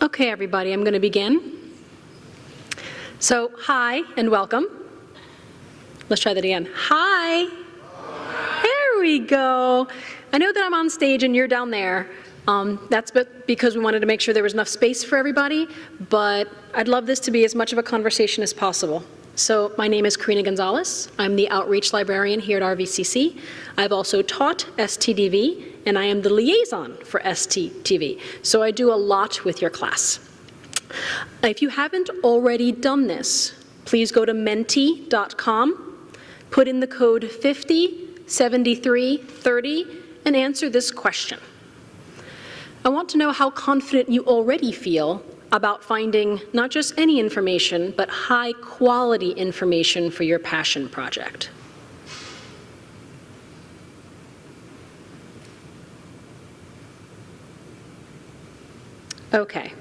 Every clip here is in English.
Okay, everybody, I'm going to begin. So, hi and welcome. Let's try that again. Hi. There we go. I know that I'm on stage and you're down there. That's because we wanted to make sure there was enough space for everybody, but I'd love this to be as much of a conversation as possible. So my name is Carina Gonzalez. I'm the outreach librarian here at RVCC. I've also taught STDV, and I am the liaison for STDV. So I do a lot with your class. If you haven't already done this, please go to menti.com, put in the code 507330, and answer this question. I want to know how confident you already feel about finding not just any information, but high quality information for your passion project. Okay.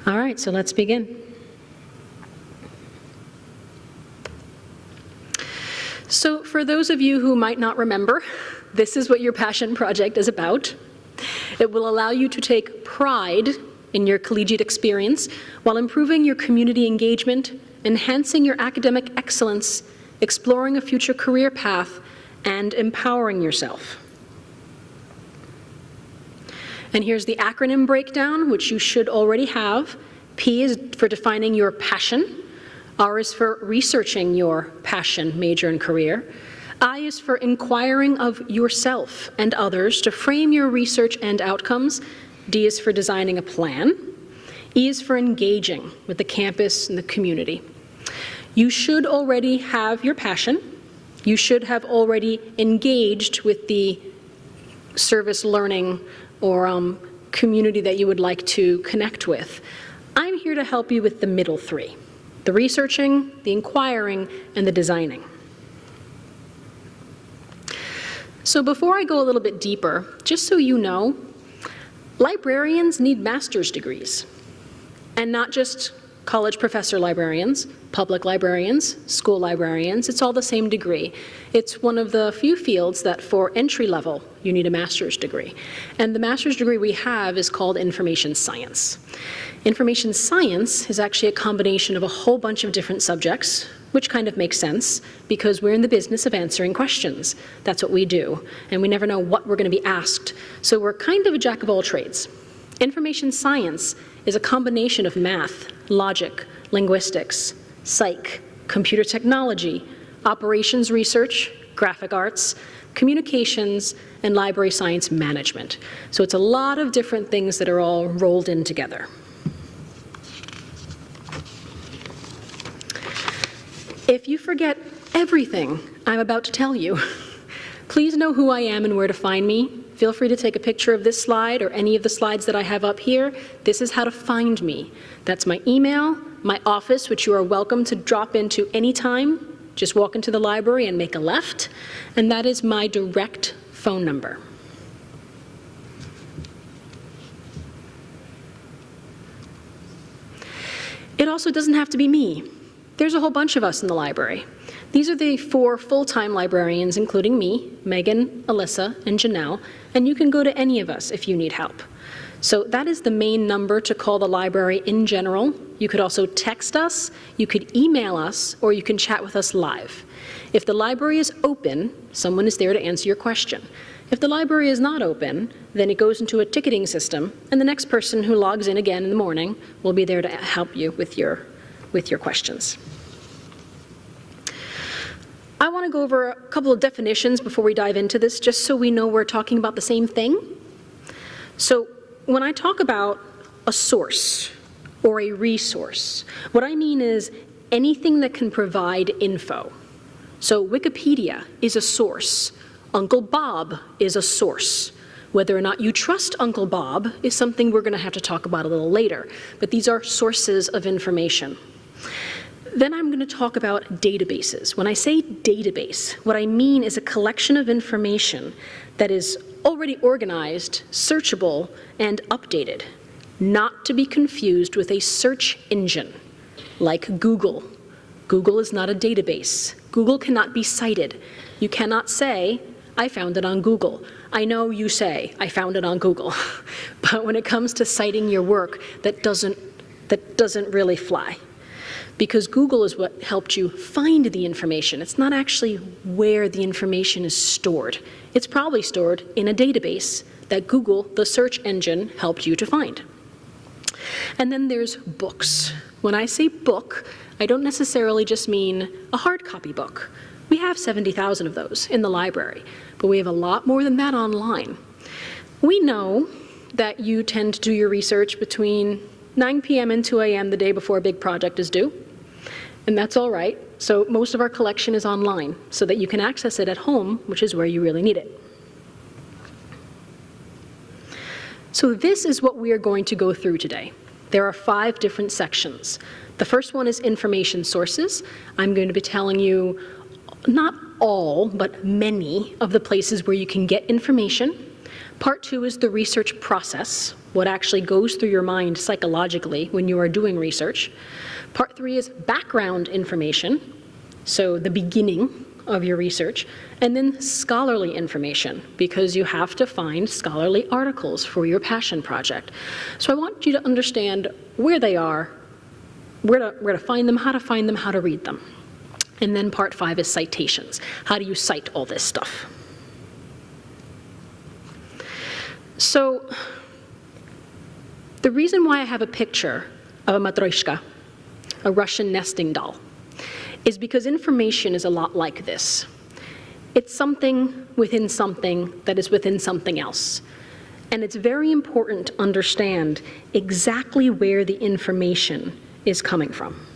All right, so let's begin. So for those of you who might not remember, this is what your passion project is about. It will allow you to take pride in your collegiate experience while improving your community engagement, enhancing your academic excellence, exploring a future career path, and empowering yourself. And here's the acronym breakdown, which you should already have. P is for defining your passion. R is for researching your passion, major, and career. I is for inquiring of yourself and others to frame your research and outcomes. D is for designing a plan. E is for engaging with the campus and the community. You should already have your passion. You should have already engaged with the service learning or community that you would like to connect with. I'm here to help you with the middle three: the researching, the inquiring, and the designing. So before I go a little bit deeper, just so you know, librarians need master's degrees, and not just college professor librarians, public librarians, school librarians. It's all the same degree. It's one of the few fields that for entry level, you need a master's degree. And the master's degree we have is called information science. Information science is actually a combination of a whole bunch of different subjects, which kind of makes sense because we're in the business of answering questions. That's what we do, and we never know what we're going to be asked. So we're kind of a jack of all trades. Information science is a combination of math, logic, linguistics, psych, computer technology, operations research, graphic arts, communications, and library science management. So it's a lot of different things that are all rolled in together. If you forget everything I'm about to tell you, please know who I am and where to find me. Feel free to take a picture of this slide or any of the slides that I have up here. This is how to find me. That's my email, my office, which you are welcome to drop into anytime. Just walk into the library and make a left. And that is my direct phone number. It also doesn't have to be me. There's a whole bunch of us in the library. These are the 4 full-time librarians, including me, Megan, Alyssa, and Janelle, and you can go to any of us if you need help. So that is the main number to call the library in general. You could also text us, you could email us, or you can chat with us live. If the library is open, someone is there to answer your question. If the library is not open, then it goes into a ticketing system, and the next person who logs in again in the morning will be there to help you with your questions. I want to go over a couple of definitions before we dive into this, just so we know we're talking about the same thing. So when I talk about a source or a resource, what I mean is anything that can provide info. So Wikipedia is a source. Uncle Bob is a source. Whether or not you trust Uncle Bob is something we're going to have to talk about a little later, but these are sources of information. Then I'm going to talk about databases. When I say database, what I mean is a collection of information that is already organized, searchable, and updated, not to be confused with a search engine. like Google. Google is not a database. Google cannot be cited. You cannot say, I found it on Google. I know you say, I found it on Google. But when it comes to citing your work, that doesn't really fly. Because Google is what helped you find the information. It's not actually where the information is stored. It's probably stored in a database that Google, the search engine, helped you to find. And then there's books. When I say book, I don't necessarily just mean a hard copy book. We have 70,000 of those in the library, but we have a lot more than that online. We know that you tend to do your research between 9 p.m. and 2 a.m. the day before a big project is due, and that's all right. So most of our collection is online so that you can access it at home, which is where you really need it. So this is what we are going to go through today. There are 5 different sections. The first one is information sources. I'm going to be telling you not all, but many of the places where you can get information. Part 2 is the research process, what actually goes through your mind psychologically when you are doing research. Part 3 is background information, so the beginning of your research, and then scholarly information, because you have to find scholarly articles for your passion project. So I want you to understand where they are, where to find them, how to read them. And then part 5 is citations. How do you cite all this stuff? So the reason why I have a picture of a matryoshka, a Russian nesting doll, is because information is a lot like this. It's something that is within something else. And it's very important to understand exactly where the information is coming from.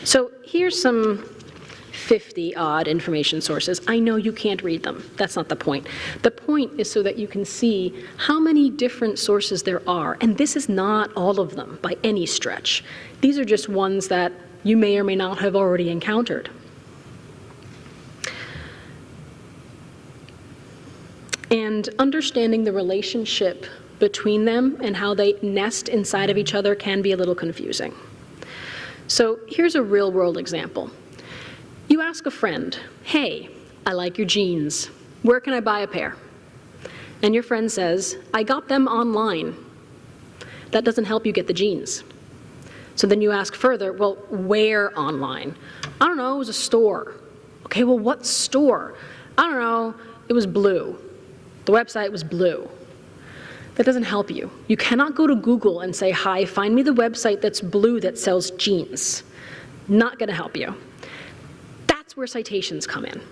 So here's some 50-odd information sources. I know you can't read them. That's not the point. The point is so that you can see how many different sources there are. And this is not all of them by any stretch. These are just ones that you may or may not have already encountered. And understanding the relationship between them and how they nest inside of each other can be a little confusing. So here's a real-world example. You ask a friend, hey, I like your jeans. Where can I buy a pair? And your friend says, I got them online. That doesn't help you get the jeans. So then you ask further, well, where online? I don't know, it was a store. Okay, well, what store? I don't know, it was blue. The website was blue. That doesn't help you. You cannot go to Google and say, hi, find me the website that's blue that sells jeans. Not gonna help you. That's where citations come in.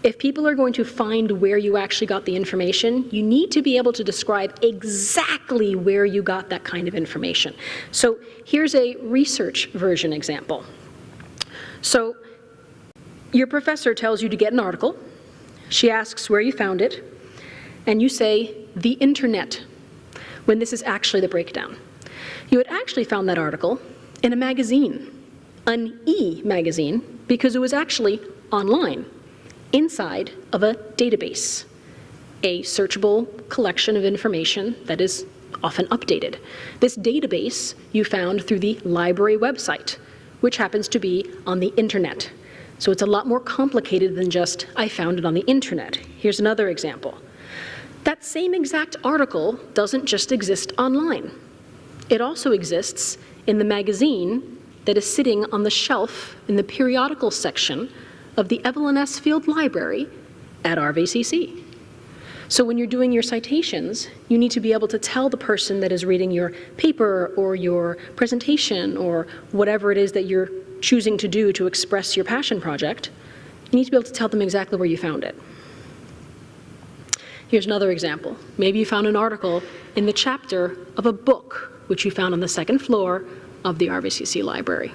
If people are going to find where you actually got the information, you need to be able to describe exactly where you got that kind of information. So here's a research version example. So your professor tells you to get an article. She asks where you found it, and you say, the internet, when this is actually the breakdown. You had actually found that article in a magazine, an e-magazine, because it was actually online, inside of a database, a searchable collection of information that is often updated. This database you found through the library website, which happens to be on the internet. So it's a lot more complicated than just, I found it on the internet. Here's another example. That same exact article doesn't just exist online. It also exists in the magazine that is sitting on the shelf in the periodical section of the Evelyn S. Field Library at RVCC. So when you're doing your citations, you need to be able to tell the person that is reading your paper or your presentation or whatever it is that you're choosing to do to express your passion project, you need to be able to tell them exactly where you found it. Here's another example. Maybe you found an article in the chapter of a book which you found on the second floor of the RVCC library.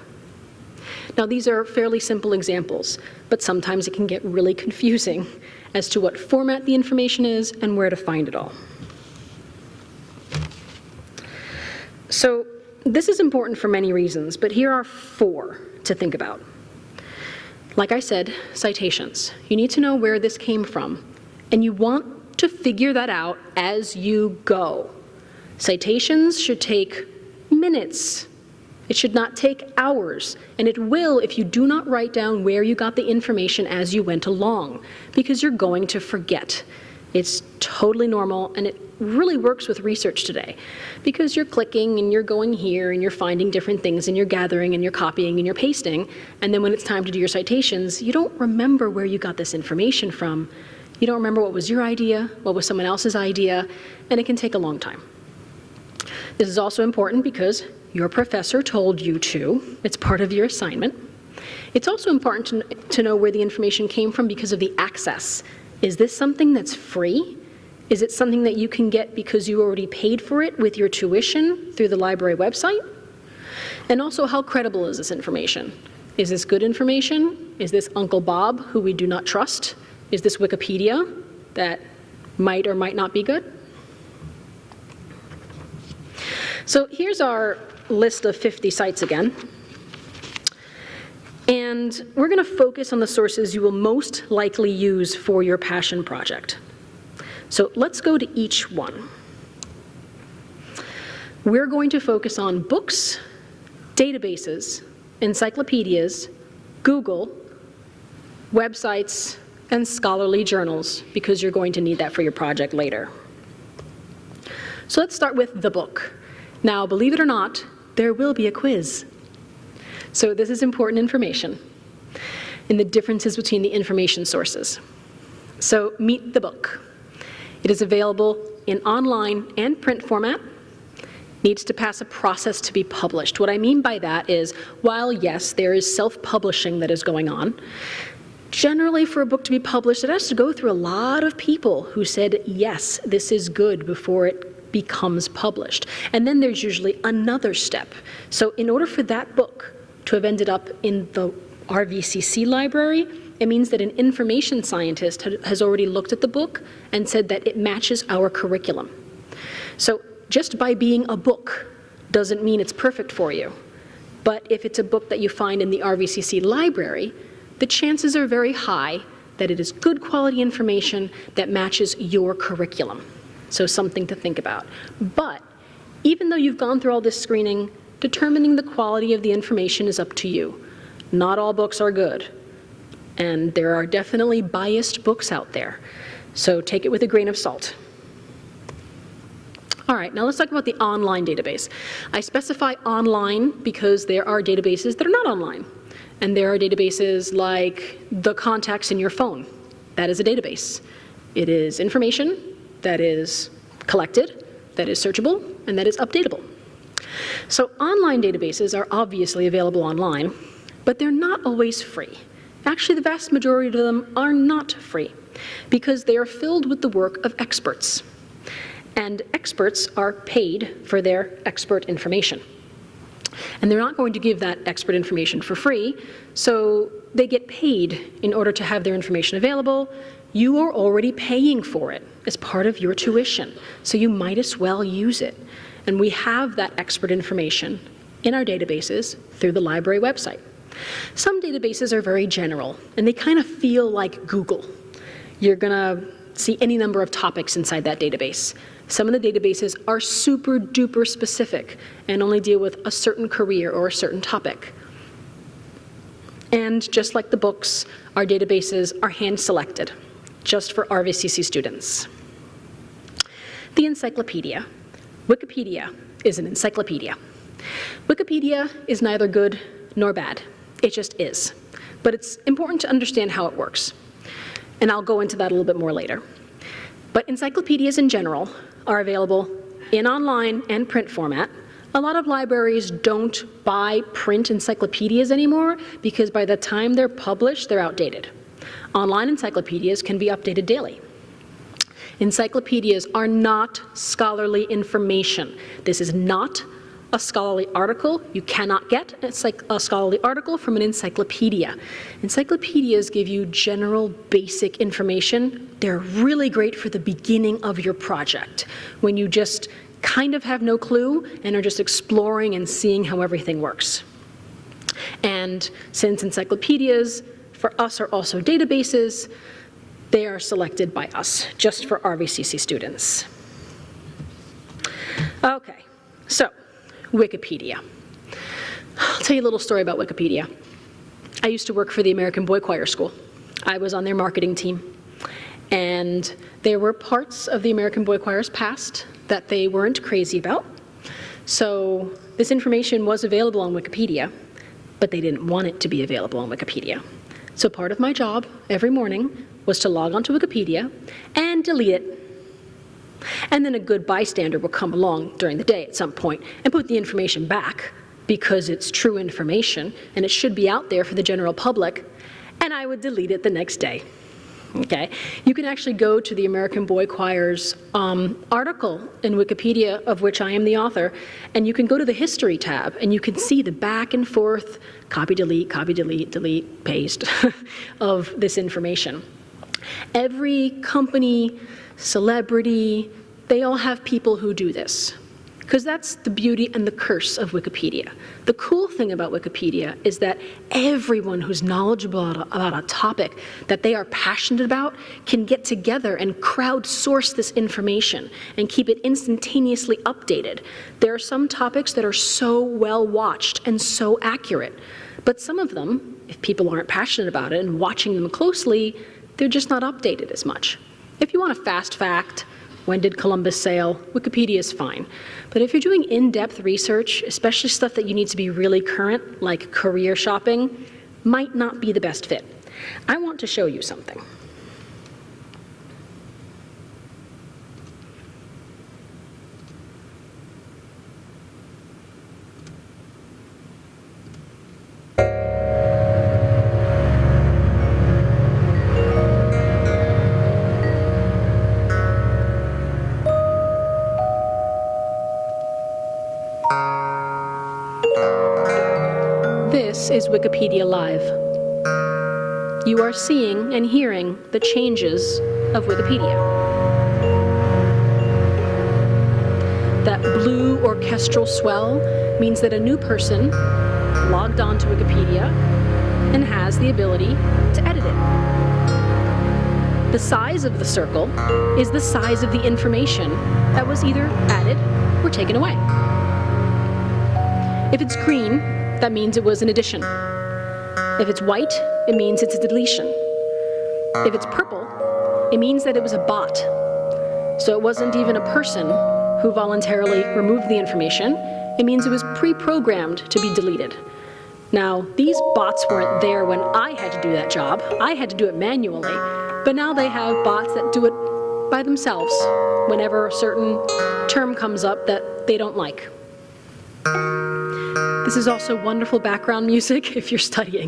Now these are fairly simple examples, but sometimes it can get really confusing as to what format the information is and where to find it all. So this is important for many reasons, but here are 4 to think about. Like I said, citations. You need to know where this came from, and you want to figure that out as you go. Citations should take minutes, It should not take hours, and it will if you do not write down where you got the information as you went along, because you're going to forget. It's totally normal, and it really works with research today, because you're clicking and you're going here and you're finding different things and you're gathering and you're copying and you're pasting, and then when it's time to do your citations, you don't remember where you got this information from. You don't remember what was your idea, what was someone else's idea, and it can take a long time. This is also important because your professor told you to. It's part of your assignment. It's also important to know where the information came from because of the access. Is this something that's free? Is it something that you can get because you already paid for it with your tuition through the library website? And also, how credible is this information? Is this good information? Is this Uncle Bob, who we do not trust? Is this Wikipedia that might or might not be good? So here's our list of 50 sites again. And we're going to focus on the sources you will most likely use for your passion project. So let's go to each one. We're going to focus on books, databases, encyclopedias, Google, websites, and scholarly journals, because you're going to need that for your project later. So let's start with the book. Now, believe it or not, there will be a quiz. So this is important information in the differences between the information sources. So meet the book. It is available in online and print format. Needs to pass a process to be published. What I mean by that is, while yes, there is self-publishing that is going on, generally for a book to be published, it has to go through a lot of people who said, yes, this is good before it becomes published. And then there's usually another step. So in order for that book to have ended up in the RVCC library, it means that an information scientist has already looked at the book and said that it matches our curriculum. So just by being a book doesn't mean it's perfect for you. But if it's a book that you find in the RVCC library, the chances are very high that it is good quality information that matches your curriculum. So something to think about. But even though you've gone through all this screening, determining the quality of the information is up to you. Not all books are good. And there are definitely biased books out there. So take it with a grain of salt. All right, now let's talk about the online database. I specify online because there are databases that are not online. And there are databases like the contacts in your phone. That is a database. It is information that is collected, that is searchable, and that is updatable. So online databases are obviously available online, but they're not always free. Actually, the vast majority of them are not free because they are filled with the work of experts. And experts are paid for their expert information. And they're not going to give that expert information for free, so they get paid in order to have their information available. You are already paying for it as part of your tuition, so you might as well use it. And we have that expert information in our databases through the library website. Some databases are very general, and they kind of feel like Google. You're going to see any number of topics inside that database. Some of the databases are super duper specific and only deal with a certain career or a certain topic. And just like the books, our databases are hand-selected, just for RVCC students. The encyclopedia. Wikipedia is an encyclopedia. Wikipedia is neither good nor bad. It just is. But it's important to understand how it works. And I'll go into that a little bit more later. But encyclopedias in general are available in online and print format. A lot of libraries don't buy print encyclopedias anymore because by the time they're published, they're outdated. Online encyclopedias can be updated daily. Encyclopedias are not scholarly information. This is not a scholarly article. You cannot get a scholarly article from an encyclopedia. Encyclopedias give you general basic information. They're really great for the beginning of your project, when you just kind of have no clue and are just exploring and seeing how everything works. And since encyclopedias for us are also databases, they are selected by us, just for RVCC students. Okay, so Wikipedia. I'll tell you a little story about Wikipedia. I used to work for the American Boy Choir School. I was on their marketing team. And there were parts of the American Boy Choir's past that they weren't crazy about. So this information was available on Wikipedia, but they didn't want it to be available on Wikipedia. So part of my job every morning was to log onto Wikipedia and delete it. And then a good bystander would come along during the day at some point and put the information back because it's true information and it should be out there for the general public, and I would delete it the next day. Okay, you can actually go to the American Boy Choir's article in Wikipedia, of which I am the author, and you can go to the history tab and you can see the back and forth, copy, delete, delete, paste of this information. Every company, celebrity, they all have people who do this, because that's the beauty and the curse of Wikipedia. The cool thing about Wikipedia is that everyone who's knowledgeable about a topic that they are passionate about can get together and crowdsource this information and keep it instantaneously updated. There are some topics that are so well watched and so accurate, but some of them, if people aren't passionate about it and watching them closely, they're just not updated as much. If you want a fast fact, when did Columbus sail? Wikipedia is fine. But if you're doing in-depth research, especially stuff that you need to be really current, like career shopping, might not be the best fit. I want to show you something. This is Wikipedia Live. You are seeing and hearing the changes of Wikipedia. That blue orchestral swell means that a new person logged on to Wikipedia and has the ability to edit it. The size of the circle is the size of the information that was either added or taken away. If it's green, that means it was an addition. If it's white, it means it's a deletion. If it's purple, it means that it was a bot. So it wasn't even a person who voluntarily removed the information. It means it was pre-programmed to be deleted. Now, these bots weren't there when I had to do that job. I had to do it manually. But now they have bots that do it by themselves whenever a certain term comes up that they don't like. This is also wonderful background music if you're studying.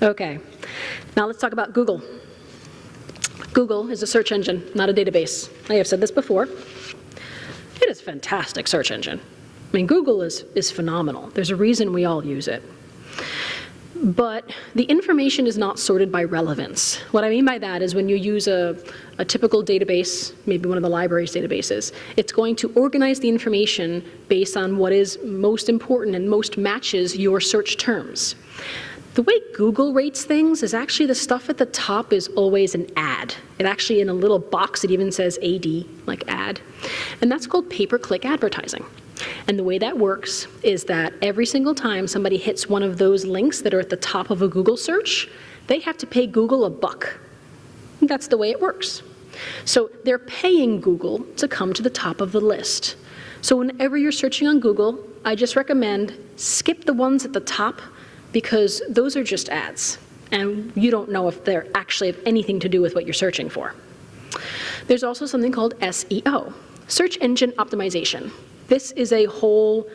Okay, now let's talk about Google. Google is a search engine, not a database. I have said this before. It is a fantastic search engine. I mean, Google is phenomenal. There's a reason we all use it. But the information is not sorted by relevance. What I mean by that is when you use a typical database, maybe one of the library's databases, it's going to organize the information based on what is most important and most matches your search terms. The way Google rates things is actually the stuff at the top is always an ad. It actually, in a little box, it even says AD, like ad. And that's called pay-per-click advertising. And the way that works is that every single time somebody hits one of those links that are at the top of a Google search, they have to pay Google $1. And that's the way it works. So they're paying Google to come to the top of the list. So whenever you're searching on Google, I just recommend skip the ones at the top, because those are just ads, and you don't know if they're actually have anything to do with what you're searching for. There's also something called SEO, search engine optimization. This is a whole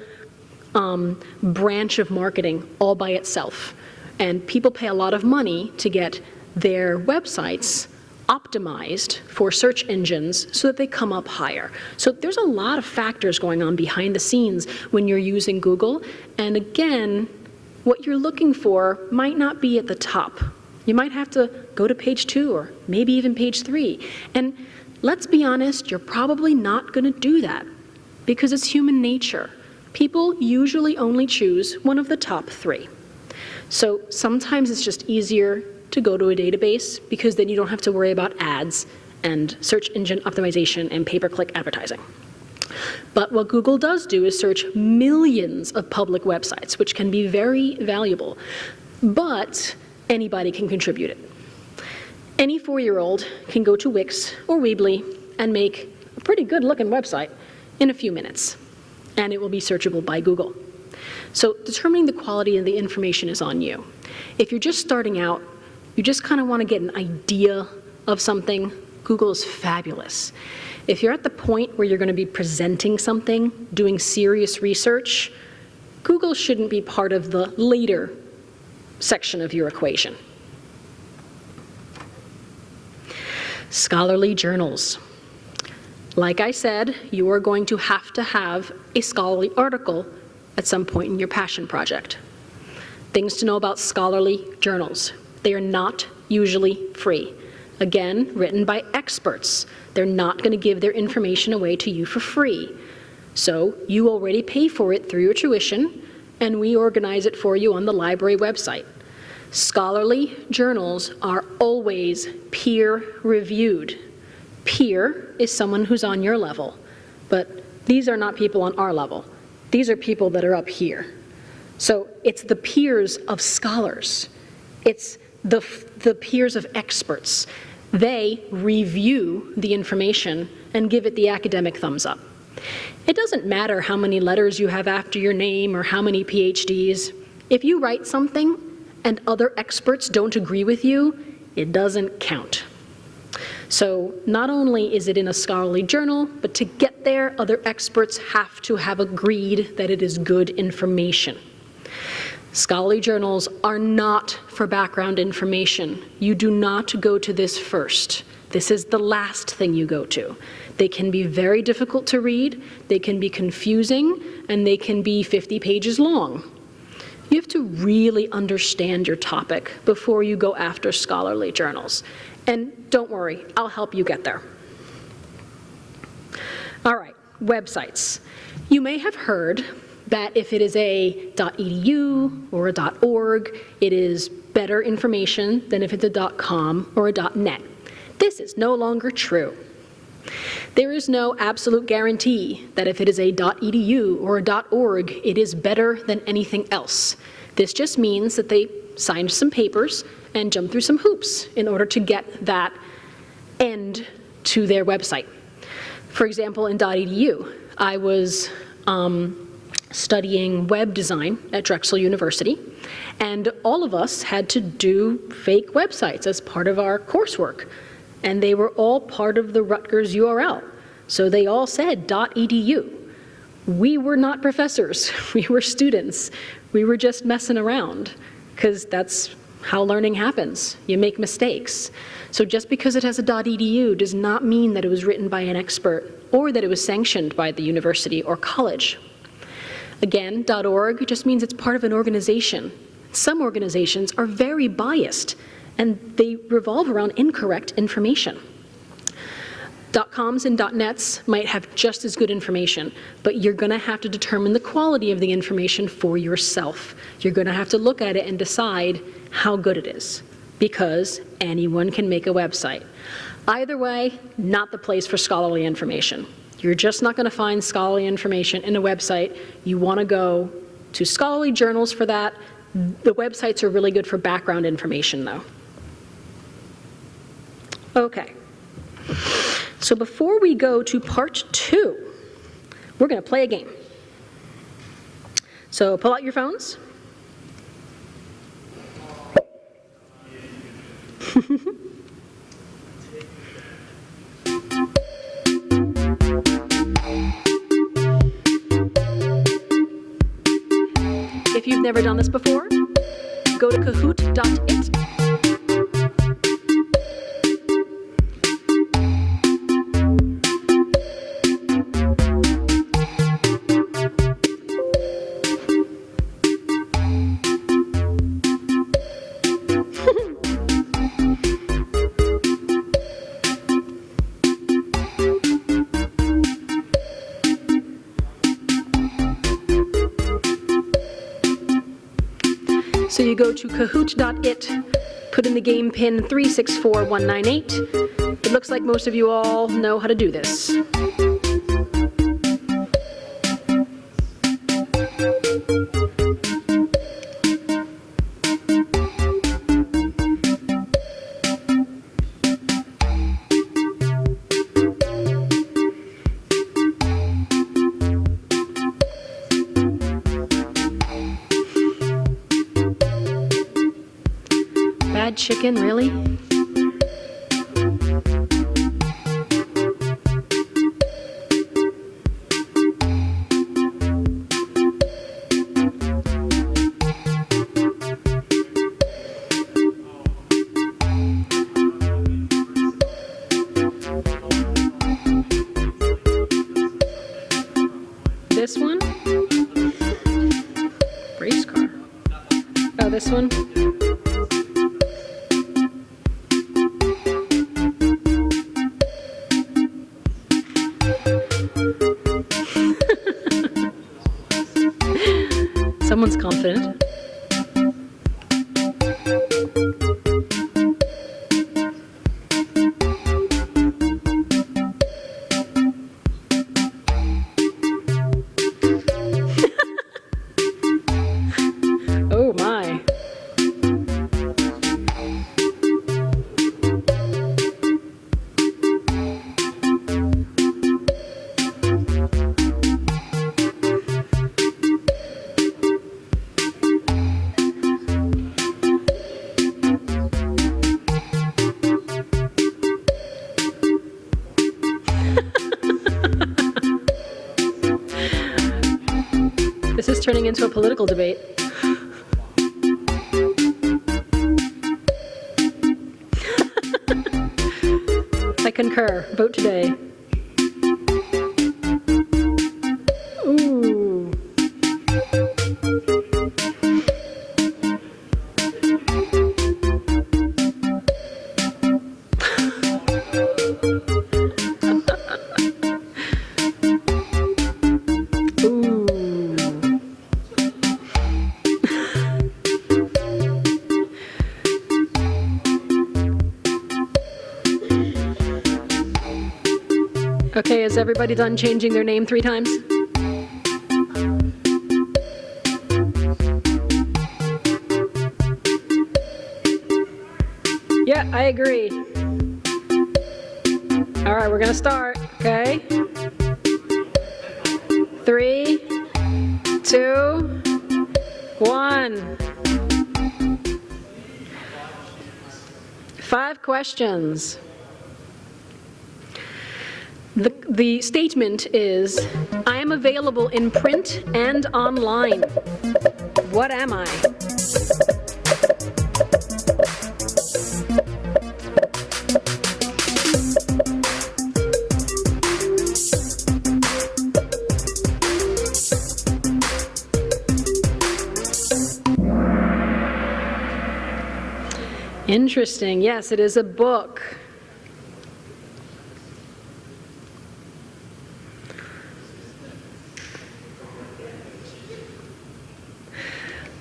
branch of marketing all by itself, and people pay a lot of money to get their websites optimized for search engines so that they come up higher. So there's a lot of factors going on behind the scenes when you're using Google, and again, what you're looking for might not be at the top. You might have to go to page 2 or maybe even page 3. And let's be honest, you're probably not going to do that because it's human nature. people usually only choose one of the top 3. So sometimes it's just easier to go to a database because then you don't have to worry about ads and search engine optimization and pay-per-click advertising. But what Google does do is search millions of public websites, which can be very valuable, but anybody can contribute it. Any 4-year-old can go to Wix or Weebly and make a pretty good-looking website in a few minutes, and it will be searchable by Google. So determining the quality of the information is on you. If you're just starting out, you just kind of want to get an idea of something, Google is fabulous. If you're at the point where you're going to be presenting something, doing serious research, Google shouldn't be part of the later section of your equation. Scholarly journals. Like I said, you are going to have a scholarly article at some point in your passion project. Things to know about scholarly journals. They are not usually free. Again, written by experts. They're not going to give their information away to you for free. So you already pay for it through your tuition, and we organize it for you on the library website. Scholarly journals are always peer-reviewed. Peer is someone who's on your level, but these are not people on our level. These are people that are up here. So it's the peers of scholars. It's the peers of experts. They review the information and give it the academic thumbs up. It doesn't matter how many letters you have after your name or how many PhDs. If you write something and other experts don't agree with you, it doesn't count. So not only is it in a scholarly journal, but to get there, other experts have to have agreed that it is good information. Scholarly journals are not for background information. You do not go to this first. This is the last thing you go to. They can be very difficult to read, they can be confusing, and they can be 50 pages long. You have to really understand your topic before you go after scholarly journals. And don't worry, I'll help you get there. All right, websites. You may have heard that if it is a .edu or a .org, it is better information than if it's a .com or a .net. This is no longer true. There is no absolute guarantee that if it is a .edu or a .org, it is better than anything else. This just means that they signed some papers and jumped through some hoops in order to get that end to their website. For example, in .edu, I was studying web design at Drexel University, and all of us had to do fake websites as part of our coursework, and they were all part of the Rutgers URL. So they all said .edu. We were not professors, we were students. We were just messing around, because that's how learning happens. You make mistakes. So just because it has a .edu does not mean that it was written by an expert or that it was sanctioned by the university or college. Again, .org just means it's part of an organization. Some organizations are very biased and they revolve around incorrect information. .coms and .nets might have just as good information, but you're going to have to determine the quality of the information for yourself. You're going to have to look at it and decide how good it is, because anyone can make a website. Either way, not the place for scholarly information. You're just not going to find scholarly information in a website. You want to go to scholarly journals for that. The websites are really good for background information, though. Okay. So before we go to part 2, we're going to play a game. So pull out your phones. If you've never done this before, go to kahoot.it. So you go to kahoot.it, put in the game pin 364198. It looks like most of you all know how to do this. Bad chicken, really? This one? Race car. Oh, this one? Someone's confident. Oh my. This is turning into a political debate. I concur. Vote today. Ooh. Okay, is everybody done changing their name 3 times? Yeah, I agree. All right, we're gonna start, okay? 3, 2, 1. 5 questions. The statement is, I am available in print and online. What am I? Interesting. Yes, it is a book.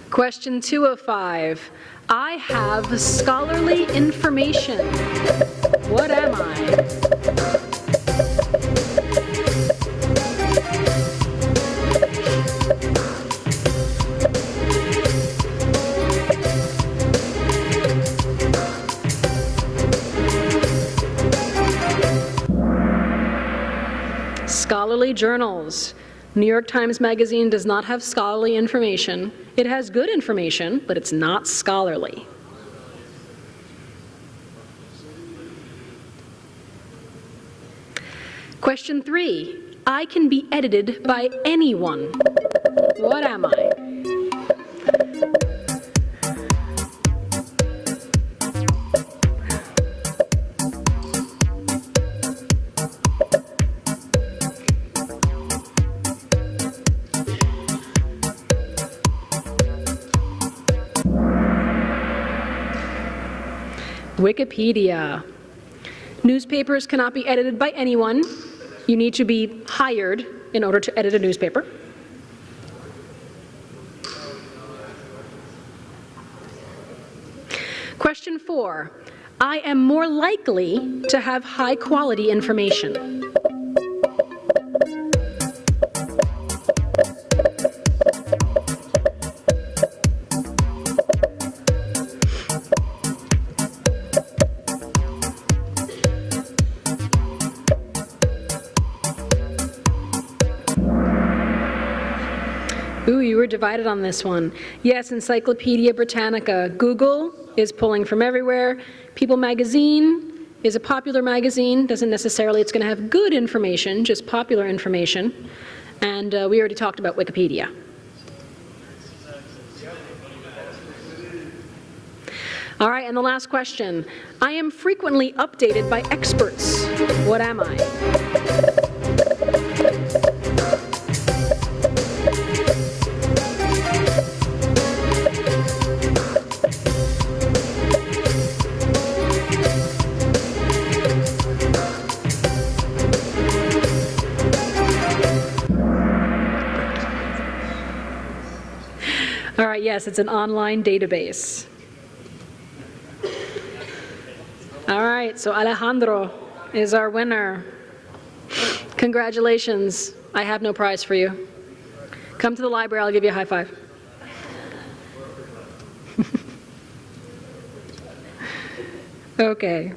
Question 2 of 5. I have scholarly information. What am I? Scholarly journals. New York Times Magazine does not have scholarly information. It has good information, but it's not scholarly. Question 3. I can be edited by anyone. What am I? Wikipedia. Newspapers cannot be edited by anyone. You need to be hired in order to edit a newspaper. Question 4, I am more likely to have high quality information. Ooh, you were divided on this one. Yes, Encyclopedia Britannica. Google is pulling from everywhere. People Magazine is a popular magazine. Doesn't necessarily, it's going to have good information, just popular information. And we already talked about Wikipedia. All right, and the last question. I am frequently updated by experts. What am I? All right, yes, it's an online database. All right, so Alejandro is our winner. Congratulations. I have no prize for you. Come to the library, I'll give you a high five. Okay.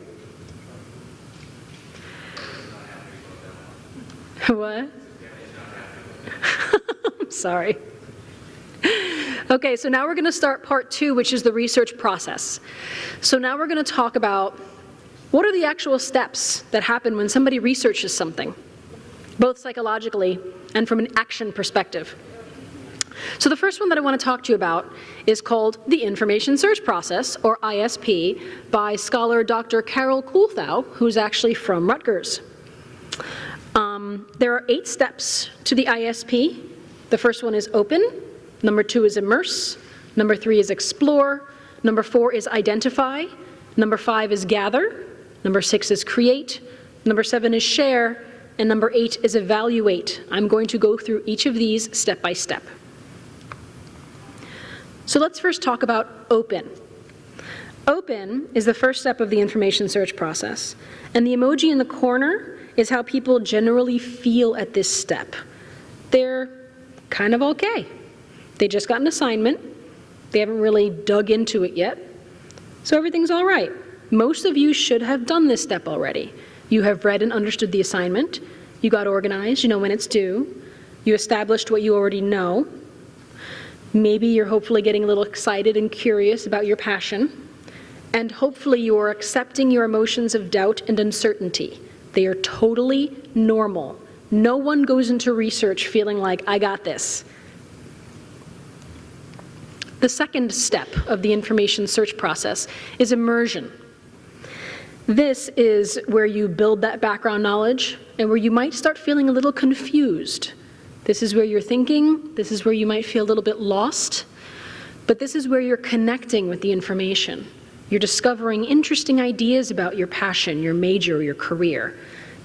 What? I'm sorry. Okay, so now we're going to start part 2, which is the research process. So now we're going to talk about what are the actual steps that happen when somebody researches something, both psychologically and from an action perspective. So the first one that I want to talk to you about is called the Information Search Process, or ISP, by scholar Dr. Carol Kulthow, who's actually from Rutgers. There are 8 steps to the ISP. The first one is open. Number 2 is immerse. Number 3 is explore. Number 4 is identify. Number 5 is gather. Number 6 is create. Number 7 is share. And number 8 is evaluate. I'm going to go through each of these step by step. So let's first talk about open. Open is the first step of the information search process. And the emoji in the corner is how people generally feel at this step. They're kind of okay. They just got an assignment. They haven't really dug into it yet. So everything's all right. Most of you should have done this step already. You have read and understood the assignment. You got organized. You know when it's due. You established what you already know. Maybe you're hopefully getting a little excited and curious about your passion. And hopefully you are accepting your emotions of doubt and uncertainty. They are totally normal. No one goes into research feeling like, I got this. The second step of the information search process is immersion. This is where you build that background knowledge and where you might start feeling a little confused. This is where you're thinking, this is where you might feel a little bit lost, but this is where you're connecting with the information. You're discovering interesting ideas about your passion, your major, your career.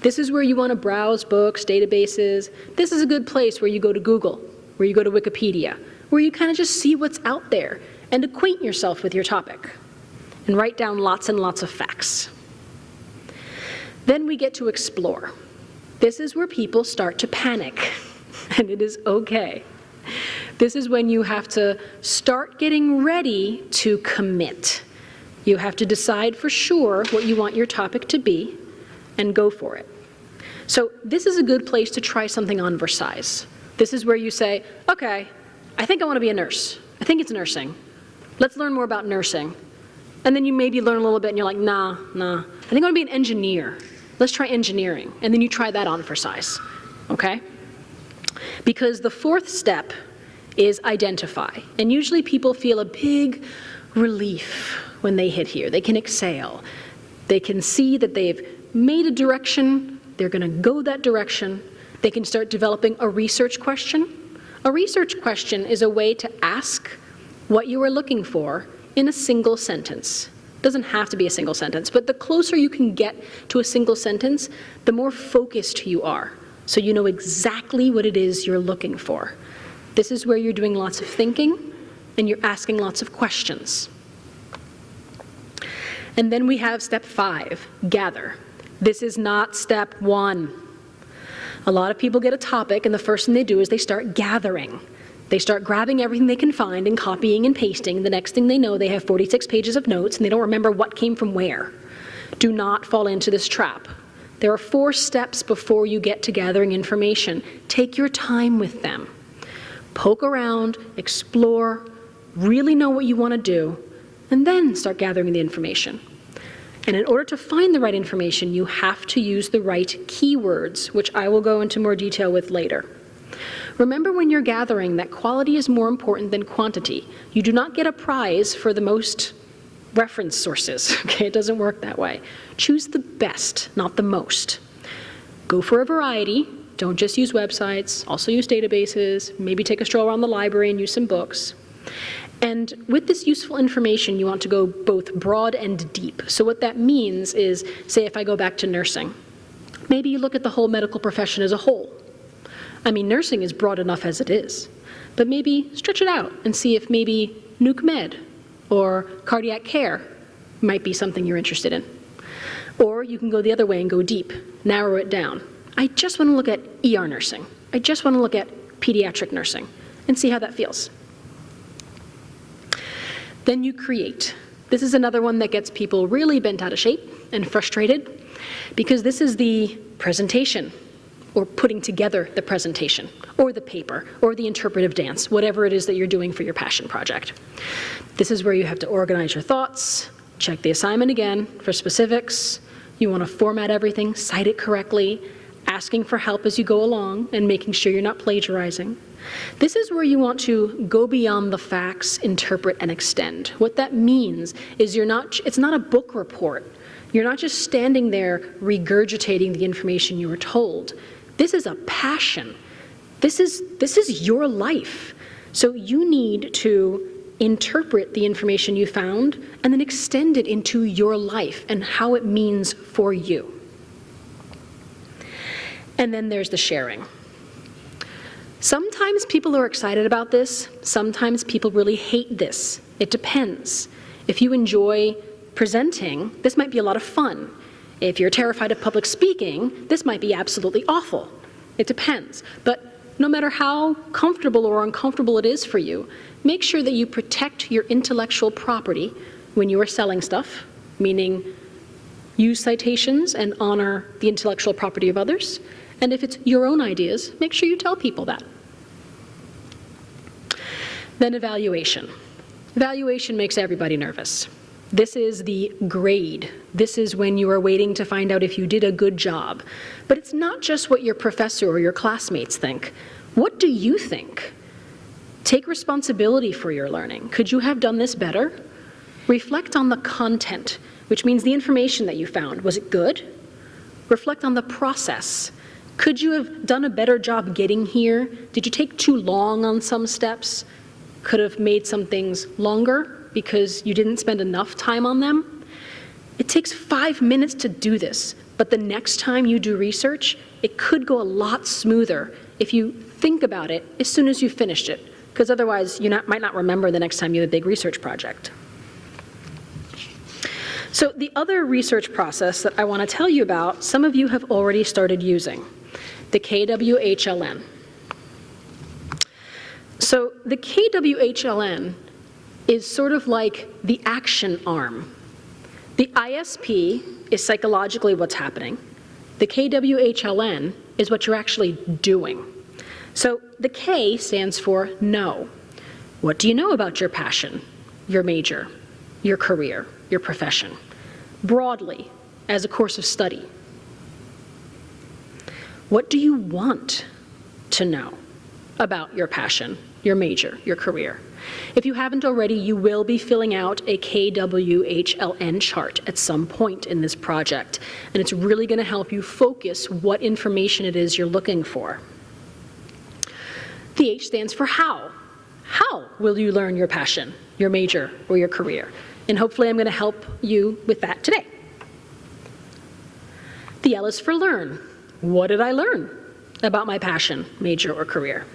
This is where you want to browse books, databases. This is a good place where you go to Google, where you go to Wikipedia, where you kind of just see what's out there and acquaint yourself with your topic and write down lots and lots of facts. Then we get to explore. This is where people start to panic, and it is okay. This is when you have to start getting ready to commit. You have to decide for sure what you want your topic to be and go for it. So this is a good place to try something on for size. This is where you say, okay, I think I want to be a nurse. I think it's nursing. Let's learn more about nursing. And then you maybe learn a little bit and you're like, nah. I think I want to be an engineer. Let's try engineering. And then you try that on for size, okay? Because the fourth step is identify. And usually people feel a big relief when they hit here. They can exhale. They can see that they've made a direction. They're going to go that direction. They can start developing a research question. A research question is a way to ask what you are looking for in a single sentence. It doesn't have to be a single sentence, but the closer you can get to a single sentence, the more focused you are, so you know exactly what it is you're looking for. This is where you're doing lots of thinking and you're asking lots of questions. And then we have step 5, gather. This is not step 1. A lot of people get a topic, and the first thing they do is they start gathering. They start grabbing everything they can find and copying and pasting. The next thing they know, they have 46 pages of notes, and they don't remember what came from where. Do not fall into this trap. There are 4 steps before you get to gathering information. Take your time with them. Poke around, explore, really know what you want to do, and then start gathering the information. And in order to find the right information, you have to use the right keywords, which I will go into more detail with later. Remember when you're gathering that quality is more important than quantity. You do not get a prize for the most reference sources, okay? It doesn't work that way. Choose the best, not the most. Go for a variety. Don't just use websites. Also use databases. Maybe take a stroll around the library and use some books. And with this useful information, you want to go both broad and deep. So what that means is, say if I go back to nursing, maybe you look at the whole medical profession as a whole. I mean, nursing is broad enough as it is, but maybe stretch it out and see if maybe nuke med or cardiac care might be something you're interested in. Or you can go the other way and go deep, narrow it down. I just want to look at ER nursing. I just want to look at pediatric nursing and see how that feels. Then you create. This is another one that gets people really bent out of shape and frustrated because this is the presentation or putting together the presentation or the paper or the interpretive dance, whatever it is that you're doing for your passion project. This is where you have to organize your thoughts, check the assignment again for specifics. You want to format everything, cite it correctly, asking for help as you go along and making sure you're not plagiarizing. This is where you want to go beyond the facts, interpret, and extend. What that means is it's not a book report. You're not just standing there regurgitating the information you were told. This is a passion. This is your life. So you need to interpret the information you found and then extend it into your life and how it means for you. And then there's the sharing. Sometimes people are excited about this. Sometimes people really hate this. It depends. If you enjoy presenting, this might be a lot of fun. If you're terrified of public speaking, this might be absolutely awful. It depends. But no matter how comfortable or uncomfortable it is for you, make sure that you protect your intellectual property when you are selling stuff, meaning use citations and honor the intellectual property of others. And if it's your own ideas, make sure you tell people that. Then evaluation. Evaluation makes everybody nervous. This is the grade. This is when you are waiting to find out if you did a good job. But it's not just what your professor or your classmates think. What do you think? Take responsibility for your learning. Could you have done this better? Reflect on the content, which means the information that you found. Was it good? Reflect on the process. Could you have done a better job getting here? Did you take too long on some steps? Could have made some things longer because you didn't spend enough time on them? It takes 5 minutes to do this, but the next time you do research, it could go a lot smoother if you think about it as soon as you finished it, because otherwise you might not remember the next time you have a big research project. So the other research process that I want to tell you about, some of you have already started using, the KWHLN. So the KWHLN is sort of like the action arm. The ISP is psychologically what's happening. The KWHLN is what you're actually doing. So the K stands for know. What do you know about your passion, your major, your career, your profession? Broadly, as a course of study. What do you want to know about your passion, your major, your career? If you haven't already, you will be filling out a KWHLN chart at some point in this project, and it's really going to help you focus what information it is you're looking for. The H stands for how. How will you learn your passion, your major, or your career? And hopefully I'm going to help you with that today. The L is for learn. What did I learn about my passion, major, or career?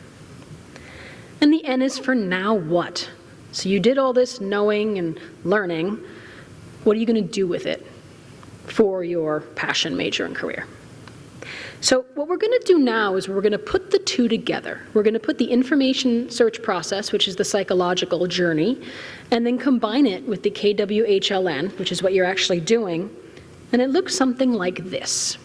And the N is for now what. So you did all this knowing and learning. what are you going to do with it for your passion, major, and career? So what we're going to do now is we're going to put the two together. We're going to put the information search process, which is the psychological journey, and then combine it with the KWHLN, which is what you're actually doing, and it looks something like this.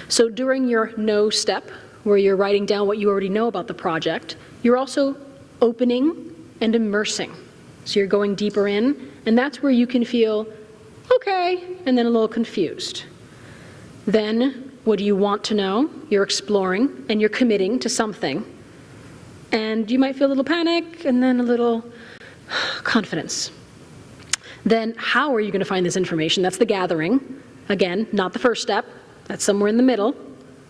So during your know step, where you're writing down what you already know about the project, you're also opening and immersing. So you're going deeper in, and that's where you can feel, okay, and then a little confused. Then, what do you want to know? You're exploring, and you're committing to something. And you might feel a little panic, and then a little confidence. Then, how are you going to find this information? That's the gathering. Again, not the first step. That's somewhere in the middle.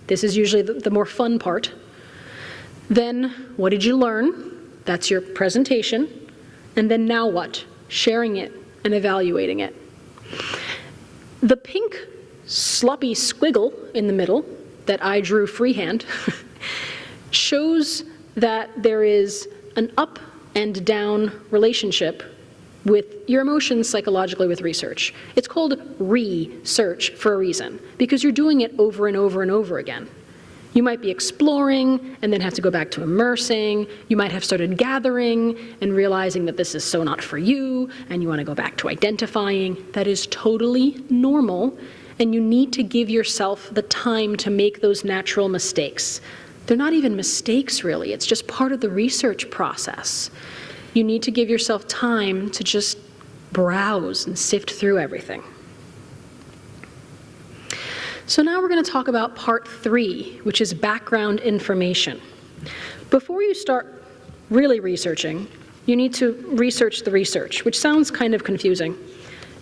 This is usually the more fun part. Then, what did you learn? That's your presentation. And then now what? Sharing it and evaluating it. The pink sloppy squiggle in the middle that I drew freehand shows that there is an up and down relationship with your emotions psychologically with research. It's called research for a reason, because you're doing it over and over and over again. You might be exploring and then have to go back to immersing. You might have started gathering and realizing that this is so not for you, and you want to go back to identifying. That is totally normal, and you need to give yourself the time to make those natural mistakes. They're not even mistakes, really. It's just part of the research process. You need to give yourself time to just browse and sift through everything. So now we're going to talk about part 3, which is background information. Before you start really researching, you need to research the research, which sounds kind of confusing.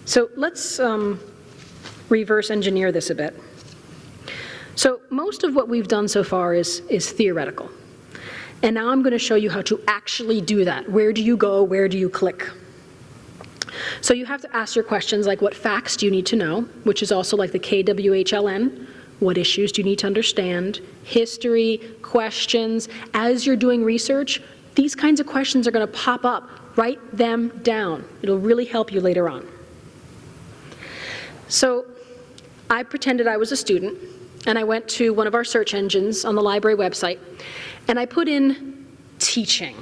So let's reverse engineer this a bit. So most of what we've done so far is theoretical. And now I'm going to show you how to actually do that. Where do you go? Where do you click? So you have to ask your questions like, what facts do you need to know? Which is also like the KWHLN. What issues do you need to understand? History, questions. As you're doing research, these kinds of questions are going to pop up. Write them down. It'll really help you later on. So I pretended I was a student, and I went to one of our search engines on the library website, and I put in teaching,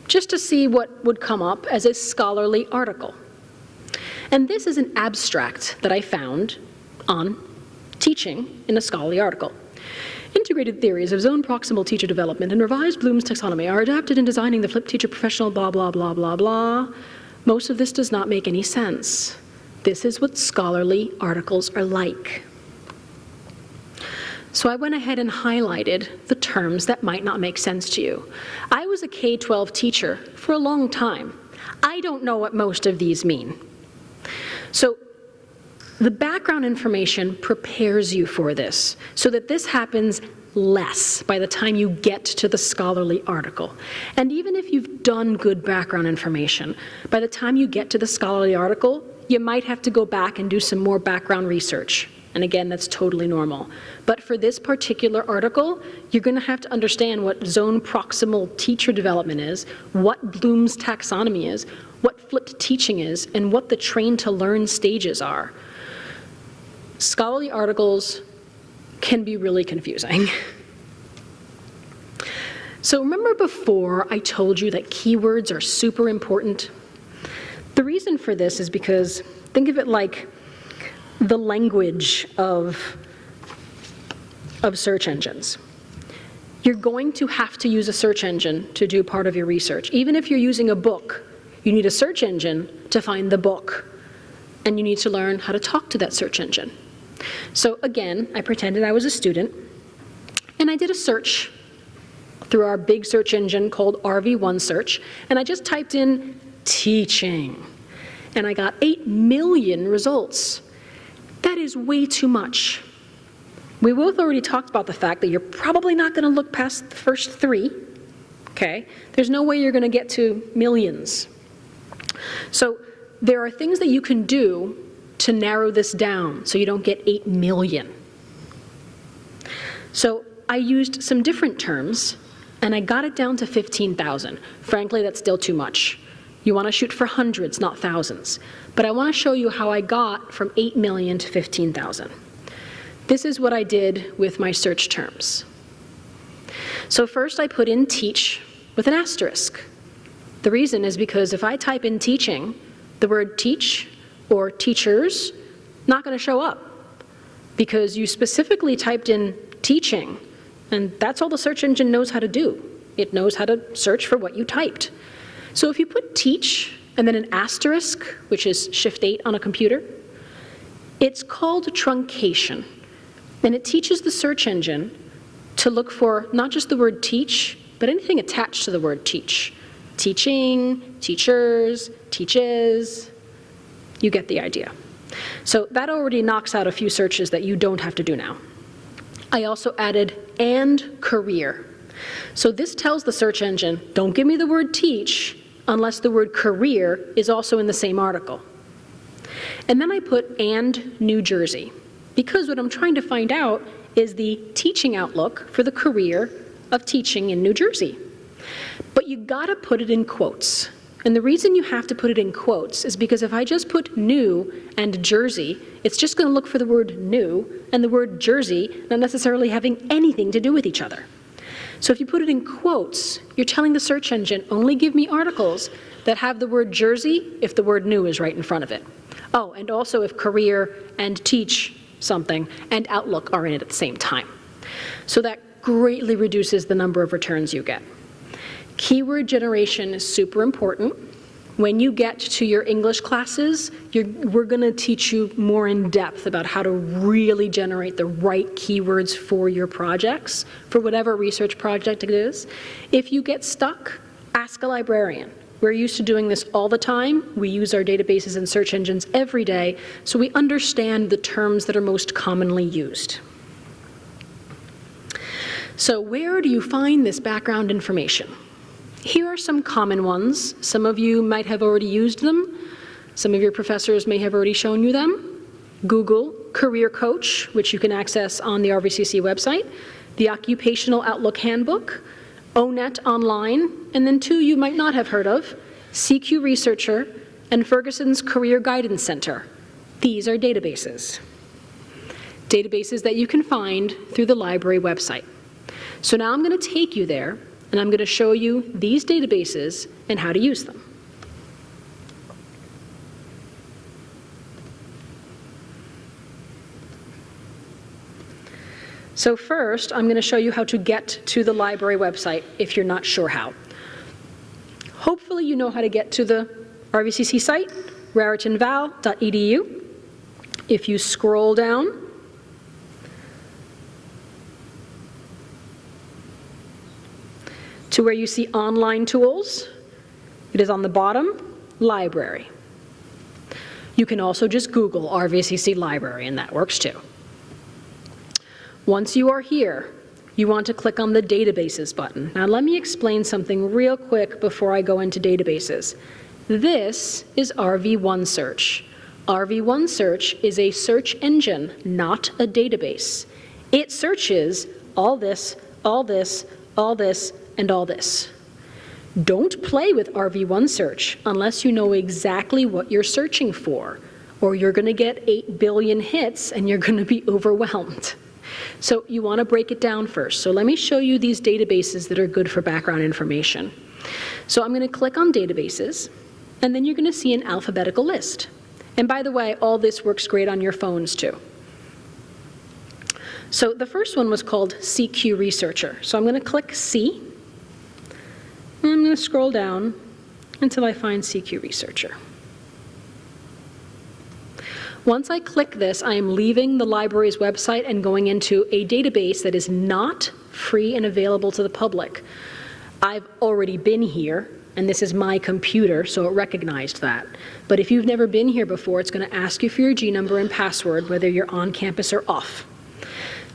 just to see what would come up as a scholarly article. And this is an abstract that I found on teaching in a scholarly article. Integrated theories of zone proximal teacher development and revised Bloom's taxonomy are adapted in designing the flipped teacher professional blah, blah, blah, blah, blah. Most of this does not make any sense. This is what scholarly articles are like. So I went ahead and highlighted the terms that might not make sense to you. I was a K-12 teacher for a long time. I don't know what most of these mean. So the background information prepares you for this, so that this happens less by the time you get to the scholarly article. And even if you've done good background information, by the time you get to the scholarly article, you might have to go back and do some more background research. And again, that's totally normal. But for this particular article, you're going to have to understand what zone proximal teacher development is, what Bloom's taxonomy is, what flipped teaching is, and what the train to learn stages are. Scholarly articles can be really confusing. So remember before I told you that keywords are super important? The reason for this is because think of it like the language of search engines. You're going to have to use a search engine to do part of your research. Even if you're using a book, you need a search engine to find the book. And you need to learn how to talk to that search engine. So again, I pretended I was a student, and I did a search through our big search engine called RV1 Search, and I just typed in teaching, and I got 8 million results. That is way too much. We both already talked about the fact that you're probably not going to look past the first 3, okay? There's no way you're going to get to millions. So there are things that you can do to narrow this down so you don't get 8 million. So I used some different terms, and I got it down to 15,000. Frankly, that's still too much. You want to shoot for hundreds, not thousands. But I want to show you how I got from 8 million to 15,000. This is what I did with my search terms. So first I put in teach with an asterisk. The reason is because if I type in teaching, the word teach or teachers, not going to show up because you specifically typed in teaching, and that's all the search engine knows how to do. It knows how to search for what you typed. So if you put teach and then an asterisk, which is Shift-8 on a computer, it's called truncation, and it teaches the search engine to look for not just the word teach, but anything attached to the word teach. Teaching, teachers, teaches, you get the idea. So that already knocks out a few searches that you don't have to do now. I also added and career. So this tells the search engine, don't give me the word teach unless the word career is also in the same article. And then I put and New Jersey, because what I'm trying to find out is the teaching outlook for the career of teaching in New Jersey. But you gotta put it in quotes. And the reason you have to put it in quotes is because if I just put new and Jersey, it's just gonna look for the word new and the word Jersey not necessarily having anything to do with each other. So if you put it in quotes, you're telling the search engine, only give me articles that have the word Jersey if the word new is right in front of it. Oh, and also if career and teach something and Outlook are in it at the same time. So that greatly reduces the number of returns you get. Keyword generation is super important. When you get to your English classes, we're going to teach you more in depth about how to really generate the right keywords for your projects, for whatever research project it is. If you get stuck, ask a librarian. We're used to doing this all the time. We use our databases and search engines every day, so we understand the terms that are most commonly used. So where do you find this background information? Here are some common ones. Some of you might have already used them. Some of your professors may have already shown you them. Google Career Coach, which you can access on the RVCC website, the Occupational Outlook Handbook, ONET Online, and then two you might not have heard of, CQ Researcher, and Ferguson's Career Guidance Center. These are databases. Databases that you can find through the library website. So now I'm going to take you there, and I'm going to show you these databases and how to use them. So first, I'm going to show you how to get to the library website if you're not sure how. Hopefully you know how to get to the RVCC site, raritanval.edu. If you scroll down, to where you see online tools, it is on the bottom, library. You can also just Google RVCC library and that works too. Once you are here, you want to click on the databases button. Now let me explain something real quick before I go into databases. This is RV1 Search. RV1 Search is a search engine, not a database. It searches all this, all this, all this, and all this. Don't play with RV1 Search unless you know exactly what you're searching for, or you're going to get 8 billion hits and you're going to be overwhelmed. So you want to break it down first. So let me show you these databases that are good for background information. So I'm going to click on databases, and then you're going to see an alphabetical list. And by the way, all this works great on your phones too. So the first one was called CQ Researcher. So I'm going to click C, and I'm going to scroll down until I find CQ Researcher. Once I click this, I am leaving the library's website and going into a database that is not free and available to the public. I've already been here, and this is my computer, so it recognized that. But if you've never been here before, it's going to ask you for your G number and password, whether you're on campus or off.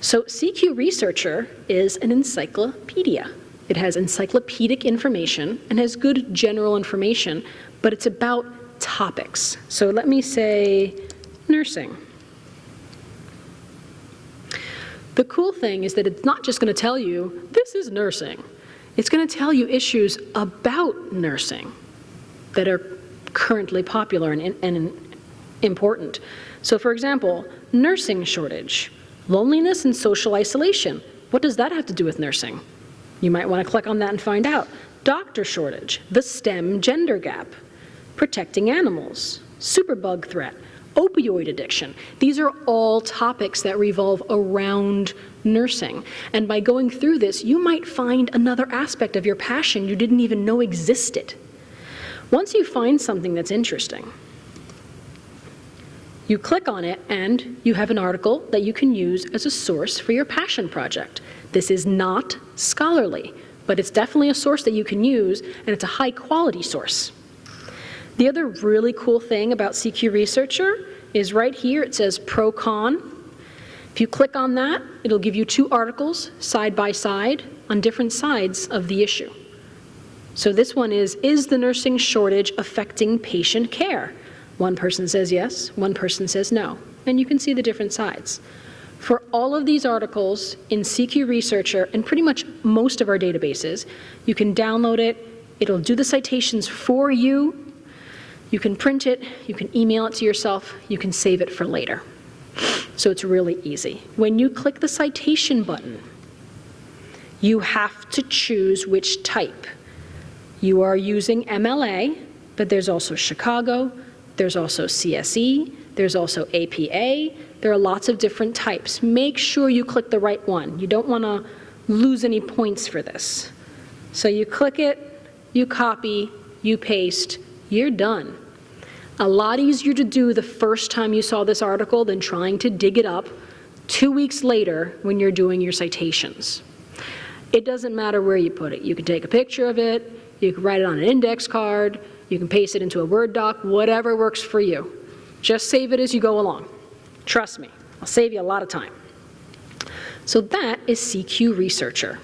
So CQ Researcher is an encyclopedia. It has encyclopedic information and has good general information, but it's about topics. So let me say nursing. The cool thing is that it's not just going to tell you, this is nursing. It's going to tell you issues about nursing. that are currently popular and important. So for example, nursing shortage, loneliness and social isolation. What does that have to do with nursing? You might want to click on that and find out. Doctor shortage, the STEM gender gap, protecting animals, superbug threat, opioid addiction. These are all topics that revolve around nursing. And by going through this, you might find another aspect of your passion you didn't even know existed. Once you find something that's interesting, you click on it and you have an article that you can use as a source for your passion project. This is not scholarly, but it's definitely a source that you can use, and it's a high quality source. The other really cool thing about CQ Researcher is right here it says pro-con. If you click on that, it'll give you 2 articles side by side on different sides of the issue. So this one is the nursing shortage affecting patient care? One person says yes, one person says no, and you can see the different sides. For all of these articles in CQ Researcher and pretty much most of our databases, you can download it, it'll do the citations for you, you can print it, you can email it to yourself, you can save it for later. So it's really easy. When you click the citation button, you have to choose which type. You are using MLA, but there's also Chicago, there's also CSE, there's also APA, there are lots of different types. Make sure you click the right one. You don't want to lose any points for this. So you click it, you copy, you paste, you're done. A lot easier to do the first time you saw this article than trying to dig it up 2 weeks later when you're doing your citations. It doesn't matter where you put it. You can take a picture of it, you can write it on an index card, you can paste it into a Word doc, whatever works for you. Just save it as you go along. Trust me, I'll save you a lot of time. So that is CQ Researcher.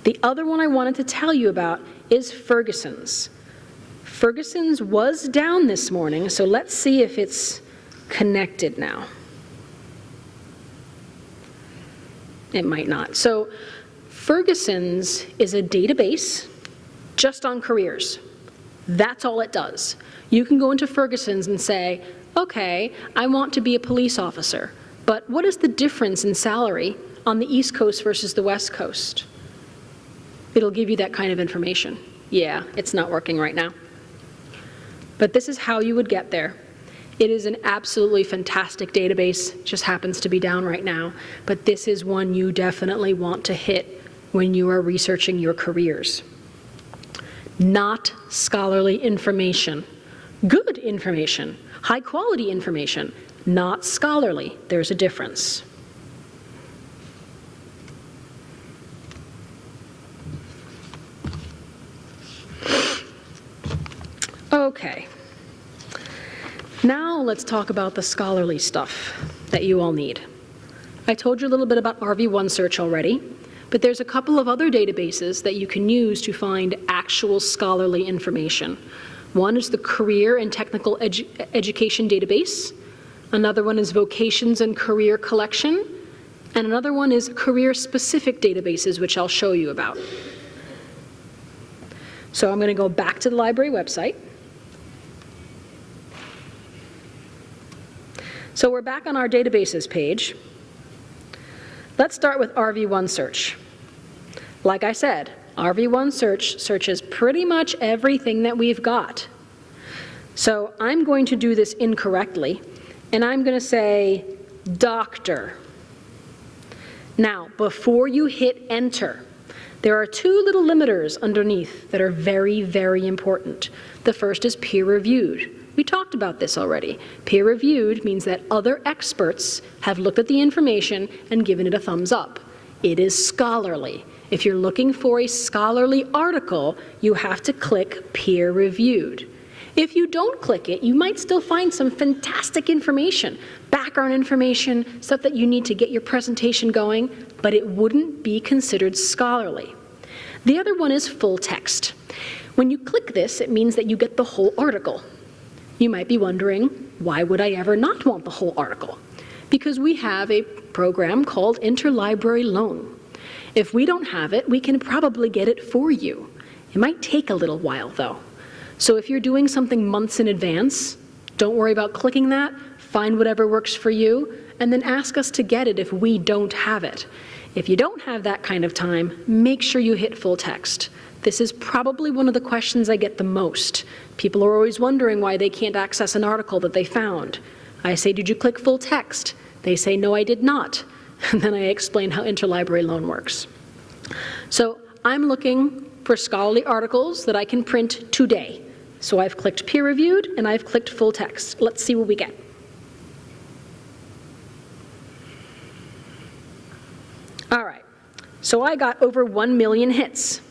The other one I wanted to tell you about is Ferguson's. Ferguson's was down this morning, so let's see if it's connected now. It might not. So Ferguson's is a database just on careers. That's all it does. You can go into Ferguson's and say, okay, I want to be a police officer, but what is the difference in salary on the East Coast versus the West Coast? It'll give you that kind of information. Yeah, it's not working right now. But this is how you would get there. It is an absolutely fantastic database, just happens to be down right now, but this is one you definitely want to hit when you are researching your careers. Not scholarly information. Good information, high quality information, not scholarly. There's a difference. Okay. Now let's talk about the scholarly stuff that you all need. I told you a little bit about RV1 Search already, but there's a couple of other databases that you can use to find actual scholarly information. One is the Career and Technical Education Database. Another one is Vocations and Career Collection. And another one is career-specific databases, which I'll show you about. So I'm going to go back to the library website. So we're back on our databases page. Let's start with RV1 Search. Like I said, RV1 Search searches pretty much everything that we've got. So I'm going to do this incorrectly, and I'm going to say doctor. Now, before you hit enter, there are 2 little limiters underneath that are very, very important. The first is peer-reviewed. We talked about this already. Peer-reviewed means that other experts have looked at the information and given it a thumbs up. It is scholarly. If you're looking for a scholarly article, you have to click peer-reviewed. If you don't click it, you might still find some fantastic information, background information, stuff that you need to get your presentation going, but it wouldn't be considered scholarly. The other one is full text. When you click this, it means that you get the whole article. You might be wondering, why would I ever not want the whole article? Because we have a program called Interlibrary Loan. If we don't have it, we can probably get it for you. It might take a little while, though. So if you're doing something months in advance, don't worry about clicking that, find whatever works for you, and then ask us to get it if we don't have it. If you don't have that kind of time, make sure you hit full text. This is probably one of the questions I get the most. People are always wondering why they can't access an article that they found. I say, did you click full text? They say, no, I did not. And then I explain how interlibrary loan works. So I'm looking for scholarly articles that I can print today. So I've clicked peer-reviewed and I've clicked full text. Let's see what we get. All right, so I got over 1 million hits.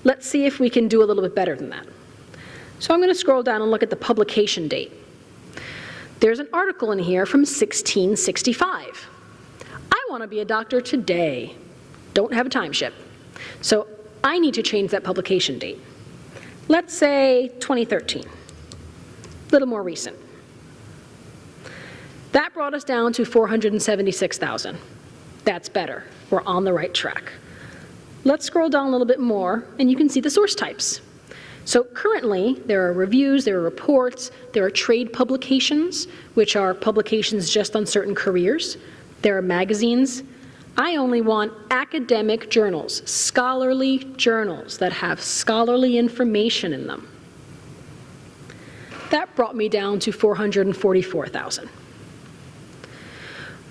Let's see if we can do a little bit better than that. So I'm going to scroll down and look at the publication date. There's an article in here from 1665. I want to be a doctor today. Don't have a time ship. So I need to change that publication date. Let's say 2013, a little more recent. That brought us down to 476,000. That's better. We're on the right track. Let's scroll down a little bit more, and you can see the source types. So currently, there are reviews, there are reports, there are trade publications, which are publications just on certain careers. There are magazines. I only want academic journals, scholarly journals that have scholarly information in them. That brought me down to 444,000.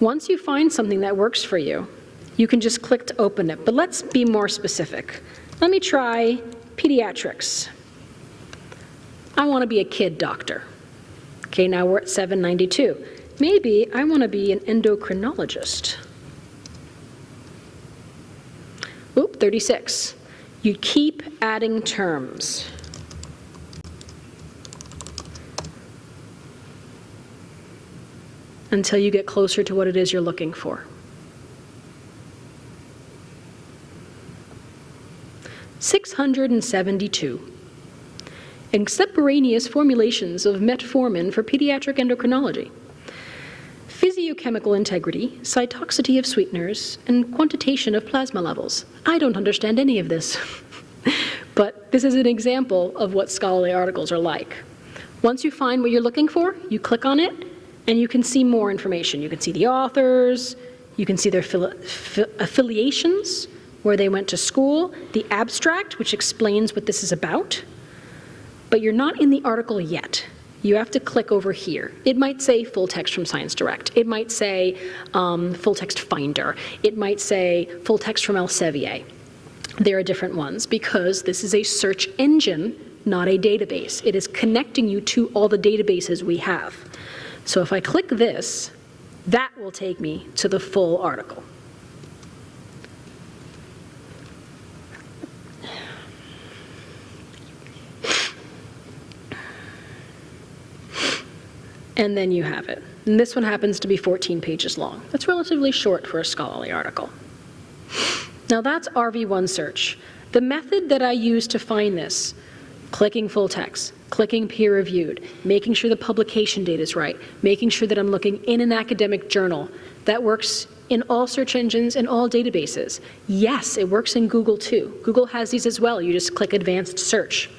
Once you find something that works for you, you can just click to open it. But let's be more specific. Let me try pediatrics. I want to be a kid doctor. Okay, now we're at 792. Maybe I want to be an endocrinologist. Oop, 36. You keep adding terms. Until you get closer to what it is you're looking for. 672. Extemporaneous formulations of metformin for pediatric endocrinology. Physiochemical integrity, cytoxicity of sweeteners, and quantitation of plasma levels. I don't understand any of this. But this is an example of what scholarly articles are like. Once you find what you're looking for, you click on it, and you can see more information. You can see the authors, you can see their affiliations, where they went to school, the abstract, which explains what this is about. But you're not in the article yet. You have to click over here. It might say full text from Science Direct. It might say full text Finder. It might say full text from Elsevier. There are different ones because this is a search engine, not a database. It is connecting you to all the databases we have. So if I click this, that will take me to the full article. And then you have it. And this one happens to be 14 pages long. That's relatively short for a scholarly article. Now that's RV1 search. The method that I use to find this, clicking full text, clicking peer reviewed, making sure the publication date is right, making sure that I'm looking in an academic journal, that works in all search engines and all databases. Yes, it works in Google too. Google has these as well. You just click advanced search.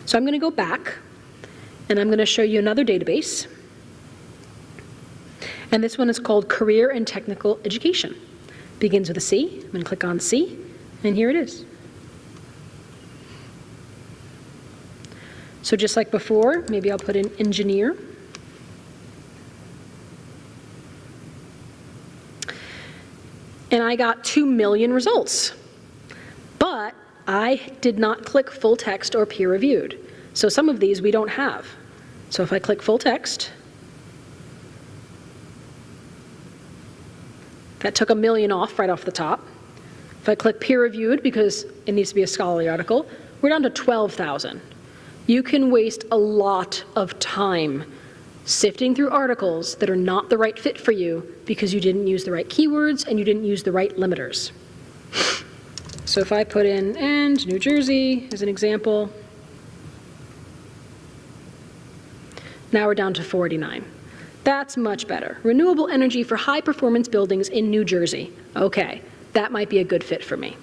So I'm going to go back. And I'm going to show you another database. And this one is called Career and Technical Education. Begins with a C. I'm going to click on C, and here it is. So just like before, maybe I'll put in engineer. And I got 2 million results. But I did not click full text or peer reviewed. So some of these we don't have. So if I click full text, that took 1 million off right off the top. If I click peer reviewed, because it needs to be a scholarly article, we're down to 12,000. You can waste a lot of time sifting through articles that are not the right fit for you because you didn't use the right keywords and you didn't use the right limiters. So if I put in "and New Jersey" as an example, now we're down to 49. That's much better. Renewable energy for high-performance buildings in New Jersey. Okay, that might be a good fit for me.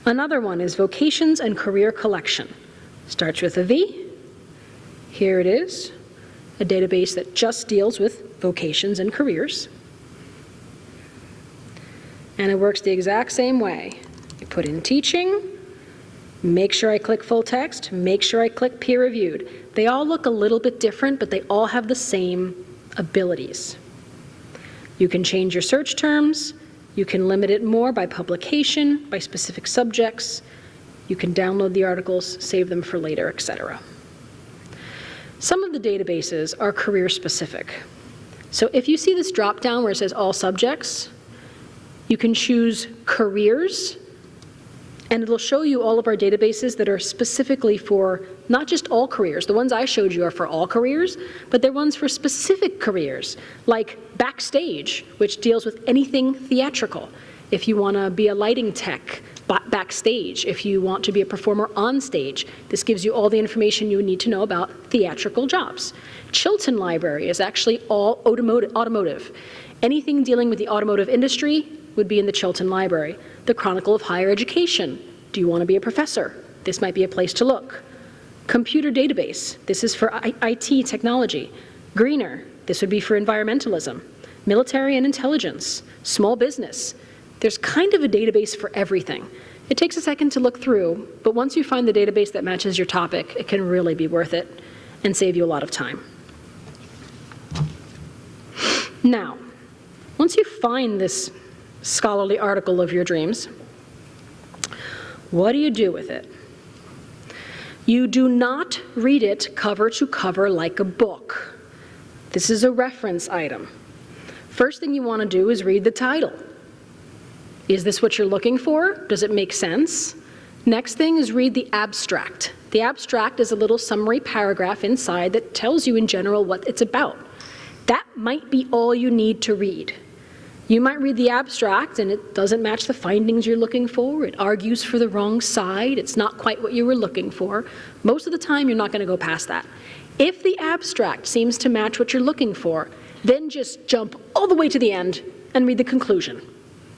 Another one is vocations and career collection. Starts with a V. Here it is, a database that just deals with vocations and careers. And it works the exact same way. You put in teaching, make sure I click full text, make sure I click peer reviewed. They all look a little bit different, but they all have the same abilities. You can change your search terms, you can limit it more by publication, by specific subjects, you can download the articles, save them for later, etc. Some of the databases are career specific. So if you see this drop down where it says all subjects, you can choose careers, and it'll show you all of our databases that are specifically for not just all careers. The ones I showed you are for all careers, but they're ones for specific careers, like Backstage, which deals with anything theatrical. If you want to be a lighting tech, Backstage. If you want to be a performer on stage, this gives you all the information you need to know about theatrical jobs. Chilton Library is actually all automotive. Anything dealing with the automotive industry would be in the Chilton Library. The Chronicle of Higher Education. Do you want to be a professor? This might be a place to look. Computer Database. This is for IT technology. Greener. This would be for environmentalism. Military and Intelligence. Small Business. There's kind of a database for everything. It takes a second to look through, but once you find the database that matches your topic, it can really be worth it and save you a lot of time. Now, once you find this scholarly article of your dreams, what do you do with it? You do not read it cover to cover like a book. This is a reference item. First thing you want to do is read the title. Is this what you're looking for? Does it make sense? Next thing is read the abstract. The abstract is a little summary paragraph inside that tells you in general what it's about. That might be all you need to read. You might read the abstract and it doesn't match the findings you're looking for. It argues for the wrong side. It's not quite what you were looking for. Most of the time, you're not going to go past that. If the abstract seems to match what you're looking for, then just jump all the way to the end and read the conclusion.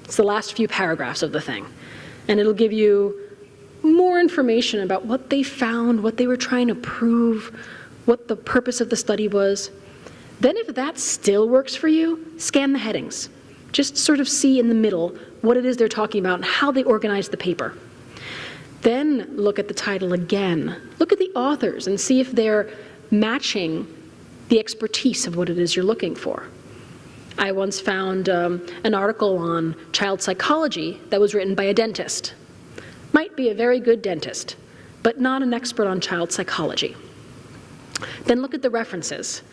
It's the last few paragraphs of the thing. And it'll give you more information about what they found, what they were trying to prove, what the purpose of the study was. Then if that still works for you, scan the headings. Just sort of see in the middle what it is they're talking about and how they organized the paper. Then look at the title again. Look at the authors and see if they're matching the expertise of what it is you're looking for. I once found an article on child psychology that was written by a dentist. Might be a very good dentist, but not an expert on child psychology. Then look at the references.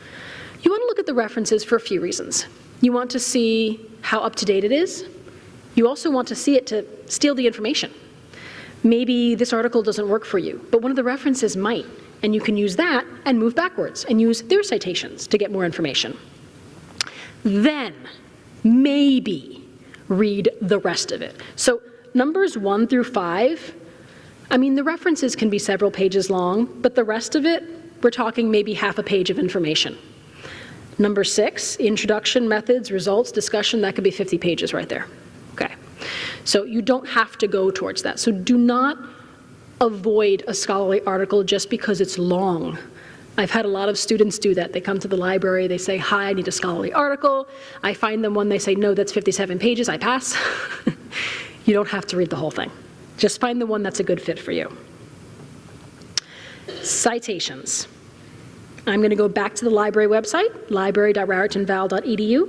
You want to look at the references for a few reasons. You want to see how up-to-date it is. You also want to see it to steal the information. Maybe this article doesn't work for you, but one of the references might, and you can use that and move backwards and use their citations to get more information. Then, maybe, read the rest of it. So numbers 1 through 5, I mean, the references can be several pages long, but the rest of it, we're talking maybe half a page of information. Number 6, introduction, methods, results, discussion, that could be 50 pages right there. Okay. So you don't have to go towards that. So do not avoid a scholarly article just because it's long. I've had a lot of students do that. They come to the library, they say, hi, I need a scholarly article. I find them one, they say, no, that's 57 pages, I pass. You don't have to read the whole thing. Just find the one that's a good fit for you. Citations. I'm going to go back to the library website, library.raritanval.edu,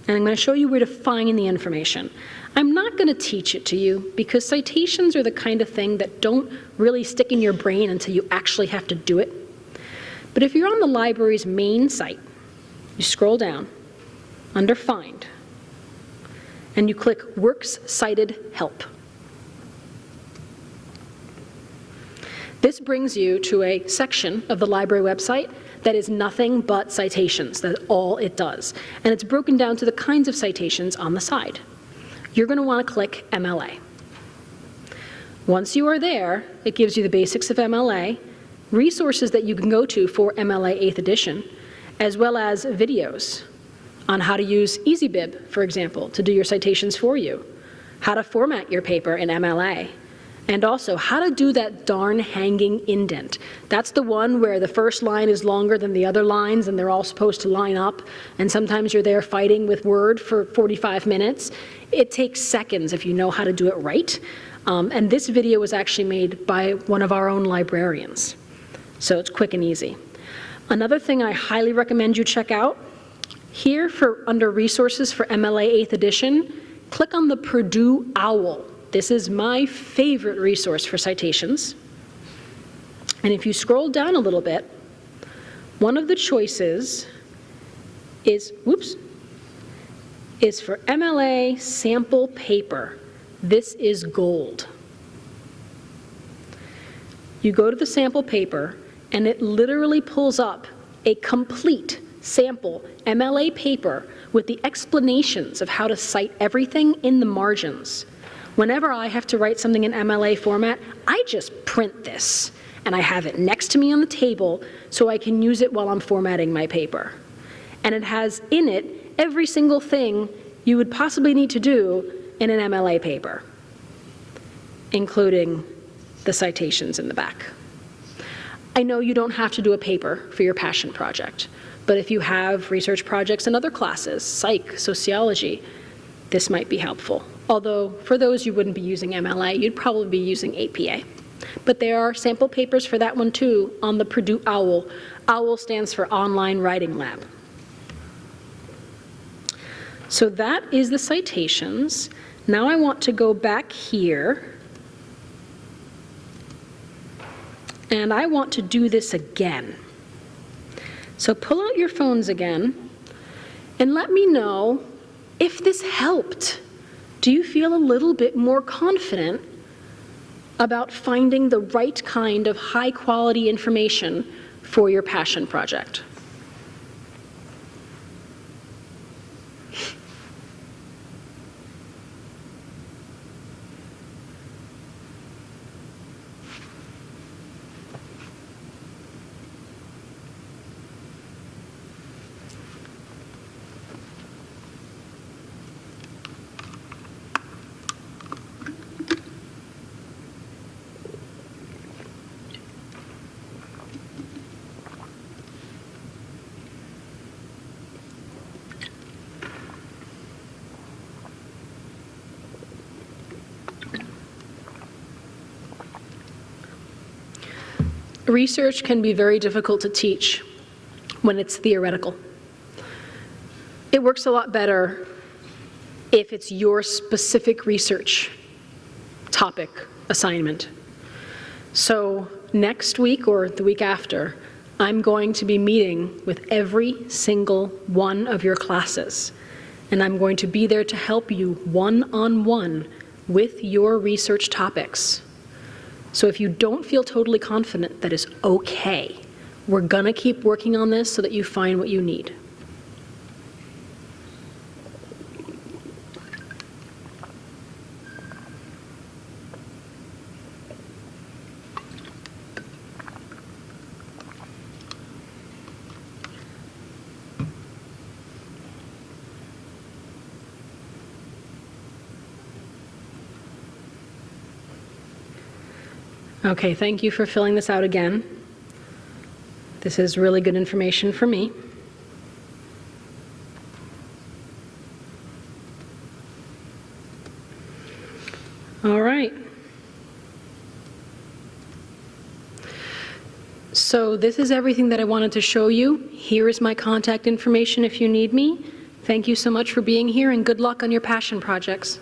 and I'm going to show you where to find the information. I'm not going to teach it to you because citations are the kind of thing that don't really stick in your brain until you actually have to do it. But if you're on the library's main site, you scroll down under Find, and you click Works Cited Help. This brings you to a section of the library website that is nothing but citations. That's all it does. And it's broken down to the kinds of citations on the side. You're going to want to click MLA. Once you are there, it gives you the basics of MLA, resources that you can go to for MLA 8th edition, as well as videos on how to use EasyBib, for example, to do your citations for you, how to format your paper in MLA, And also, how to do that darn hanging indent. That's the one where the first line is longer than the other lines and they're all supposed to line up, and sometimes you're there fighting with Word for 45 minutes. It takes seconds if you know how to do it right. And this video was actually made by one of our own librarians. So it's quick and easy. Another thing I highly recommend you check out, here under Resources for MLA 8th edition, click on the Purdue OWL. This is my favorite resource for citations. And if you scroll down a little bit, one of the choices is for MLA sample paper. This is gold. You go to the sample paper, and it literally pulls up a complete sample MLA paper with the explanations of how to cite everything in the margins. Whenever I have to write something in MLA format, I just print this, and I have it next to me on the table so I can use it while I'm formatting my paper. And it has in it every single thing you would possibly need to do in an MLA paper, including the citations in the back. I know you don't have to do a paper for your passion project, but if you have research projects in other classes, psych, sociology, this might be helpful. Although for those you wouldn't be using MLA, you'd probably be using APA. But there are sample papers for that one too on the Purdue OWL. OWL stands for Online Writing Lab. So that is the citations. Now I want to go back here, and I want to do this again. So pull out your phones again, and let me know if this helped. Do you feel a little bit more confident about finding the right kind of high-quality information for your passion project? Research can be very difficult to teach when it's theoretical. It works a lot better if it's your specific research topic assignment. So next week or the week after, I'm going to be meeting with every single one of your classes, and I'm going to be there to help you one-on-one with your research topics. So if you don't feel totally confident, that is okay. We're gonna keep working on this so that you find what you need. Okay, thank you for filling this out again. This is really good information for me. All right. So this is everything that I wanted to show you. Here is my contact information if you need me. Thank you so much for being here, and good luck on your passion projects.